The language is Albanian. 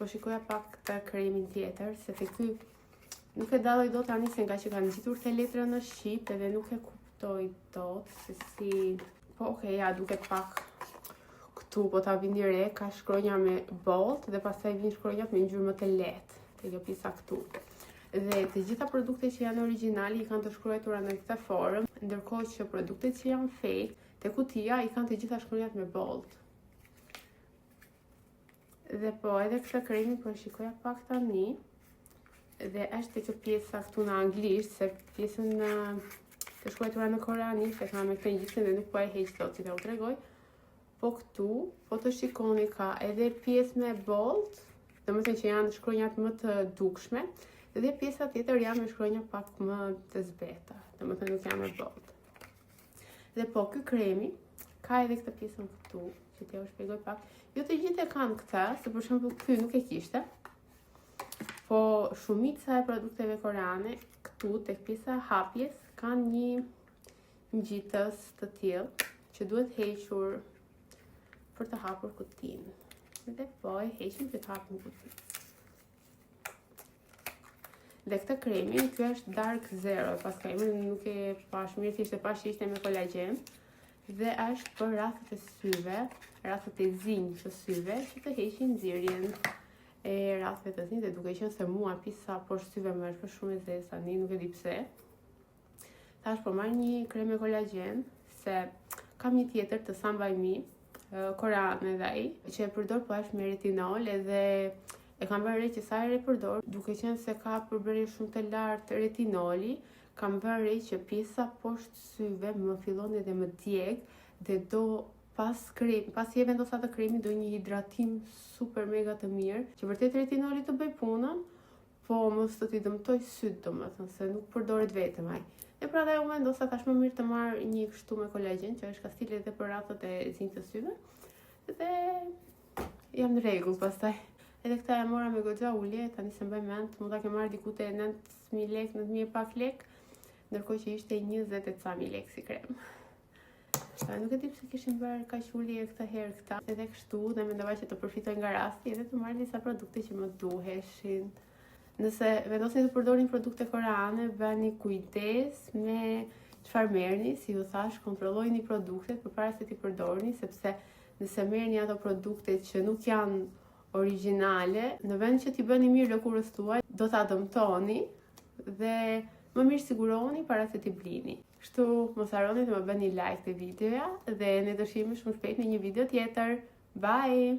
Po shikoja pak të kremin tjetër, se te ky nuk e dalloj dot tani se nga që kanë ngjitur te letra në shqip edhe nuk e kuptoj dot se si. Po okay, ja duket pak këtu, po ta vini re, ka shkronja me bold dhe pastaj vin shkronjat me ngjyrë më të lehtë, te kjo pjesa këtu. Dhe të gjitha produktet që janë origjinali i kanë të shkruara në këtë formë, ndërkohë që produktet që janë fake, te kutia i kanë të gjitha shkronjat me bold. Dhe po edhe këtë kremin po shikoja pak tani. Dhe është kjo pjesa këtu në anglisht, se pjesën të shkruara në koreanisht e kam me këtë ngjitje dhe nuk po e heq dot si t'u tregoj. Po këtu, po të shikoni ka edhe pjesë me bold, domethënë që janë shkronjat më të dukshme, dhe pjesa tjetër janë me shkronja pak më të zbeta, domethënë nuk janë me bold. Dhe po ky kremi ka edhe këtë pjesën këtu, që t'ju shpjegoj pak. Jo të gjithë e kanë këtë, se për shembull ky nuk e kishte. Po shumica e produkteve koreane këtu tek pjesa e hapjes kanë një ngjitës të tillë që duhet hequr për të hapur kutinë. Dhe po e heqim për të hapur kutinë. Dhe këtë kremin, ky është Dark Zero, pas ka emrin nuk e pash mirë, thjesht e pash që ishte me kolagen. Dhe është për rrafet e syve, rrafet e zinj të syve, që të heqin nxirjen e rrafeve të zinj, dhe duke qenë se mua pisa poshtë syve më është shumë e zezë tani, nuk e di pse. Tash po marr një krem me kolagen, se kam një tjetër të Sun By Me, koreane dhe ai, që e përdor po është me retinol, edhe e kam vënë re që sa herë e përdor, duke qenë se ka përbërje shumë të lartë retinoli, kam vënë re që pjesa poshtë syve më fillon edhe më djeg, dhe do pas i vendos atë kremin do një hidratim super mega të mirë, që vërtet retinoli të bëj punën, po mos të t'i dëmtoj syt, domethënë se nuk përdoret vetëm ai. Dhe pra dhe u vendosa tash më mirë të marr një kështu me kolagen, që është ka stile edhe për rrafet e zinj të syve, dhe jam në rregull pastaj. Edhe këta e mora me goxha ulje, tani se mbaj mend, mund ta kem marrë diku te 9000 lekë, 9000 e pak lekë, ndërkohë që ishte 20 e ca mijë lekë si krem. Nuk e di pse kishin bërë kaq ulje këtë herë këta, edhe kështu, dhe mendova që të përfitoj nga rasti edhe të marr disa produkte që më duheshin. Nëse vendosni të përdorin produkte koreane, bëni kujdes me çfarë merrni, si ju thash, kontrollojini produktet përpara se t'i përdorni, sepse nëse merrni ato produkte që nuk janë origjinale, në vend që t'i bëni mirë lëkurës tuaj, do ta dëmtoni dhe më mirë siguroni para se t'i blini. Kështu mos harroni të më bëni like të videoja dhe ne do shihemi shumë shpejt në një video tjetër. Bye!